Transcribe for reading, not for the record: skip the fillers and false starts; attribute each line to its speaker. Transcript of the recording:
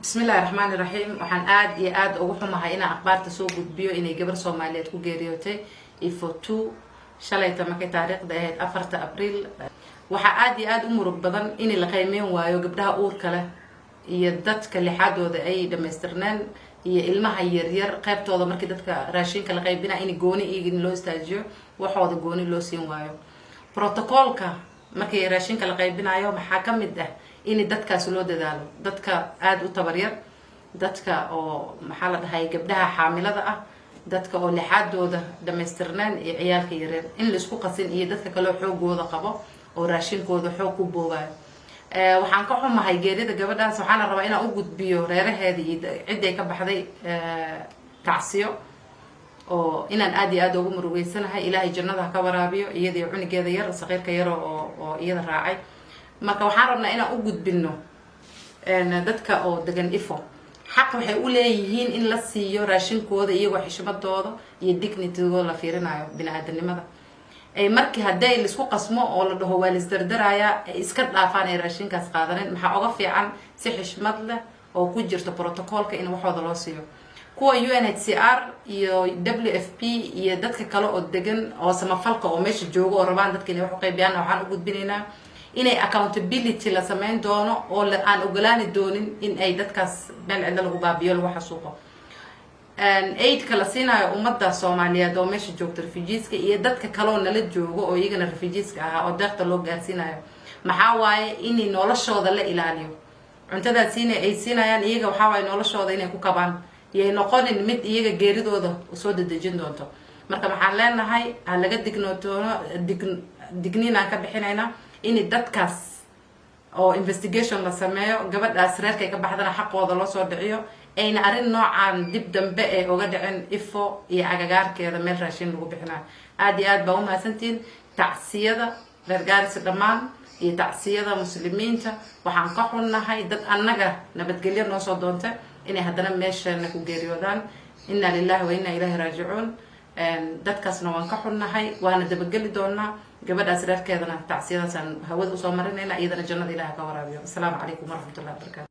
Speaker 1: بسم الله الرحمن الرحيم waxaan aad iyo aad ugu xumahay in akhbaarta soo gudbiyo inay gabar Soomaaliyeed ku geeriyootay ifo2 shalayta markay taariikhda ahayd 4 Abriil waxa aad iyo aad u murug badan in la qiimeyn waayo gabdhaha uurka leh iyo dadka lixaadooda ay dhameystirnaan iyo ilmaha yar yar qaybtooda markii dadka raashinka la qaybina in gooni in loo istaajiyo waxooda gooni loo siin waayo protocolka markii raashinka la qaybinayo maxaa kamid ah in dadkaas loo dadaalo dadka aad u tabaryar dadka oo maxaa la dhahay gabdhaha xaamilada ah dadka oo lixaadooda dhameystirnaan iyo ciyaalka yaryar in la isku qasin iyo dadka kale xoogooda qabo oo raashinkooda xoog ku boobayo waxaan ka xumahay geerida gabadhaas waxaan rabaa inaan u gudbiyo reeraheeda iyo cid ay ka baxday tacsiyo oo inaan aad iyo aad ugu murugeysanahay ilaahay jannada ka waraabiyo iyadii cunigeeda yar saqiirka yar oo iyada raacay marka waxaan rabnaa inaan u gudbino dadka oo degan ifo xaq waxay u leeyihiin in la siiyo raashinkooda iyagoo xishmadooda iyo dignitygooda la fiirinayo bini'aadanimada ay markii haday la isku qasmo oo la dhaho waa la isdardaraya iska dhaafaan ay raashinkaas qaadaneen maxaa uga fiican si xishmad leh oo ku jirto protocolka in waxooda loo siiyo kuwa UNHCR iyo WFP iyo dadka kale oo degan oo samafalka oo meesha joogo oo rabaan dadka inay wax u qaybiyaan waxaan u gudbinaynaa inay accountability la sameyn doono oo aan ogolaani doonin in ay dadkaas meel cid lagu baabiyo lagu xasuuqo aid kala siinayo ummadda Soomaaliyeed oo meesha joogta refugeeska iyo dadka kale oo nala joogo oo iyagana refugeeska ah oo deeqta loo gaarsiinayo maxaa waaye in noloshooda la ilaaliyo cuntada ay siinayaan iyaga waxa waaye noloshooda inay ku kabaan iyo noqonin mid iyaga geeridooda soo dadajin doonto marka waxaan leenahay laga digniinaan ka bixinayna in dadkaas oo investigation la sameeyo gabadhaas reerkay ka baxdana xaqooda loo soo dhiciyo ayna arin noocan dib dambe ee uga dhicin ifo iyo agagaarkeeda meel raashin lagu bixinayo aad iyo aad baa u mahadsantiin tacsiyada reer Gaarisa dhammaan iyo tacsiyada muslimiinta waxaan ka xunnahay dad annaga nabadgelyo noo soo doonta inay haddana meeshana ku geeriyoodaan inna lillahi wa inna ilayhi raaji'uun dadkaasna waan ka xunnahay waana dabageli doonaa gabadhaas reerkeedana tacsiyadaasaan hawada u soo marinayna iyadana jannada ilaahay ka waraabiyo assalaamu calaykum waraxmatullahi wabarakaatu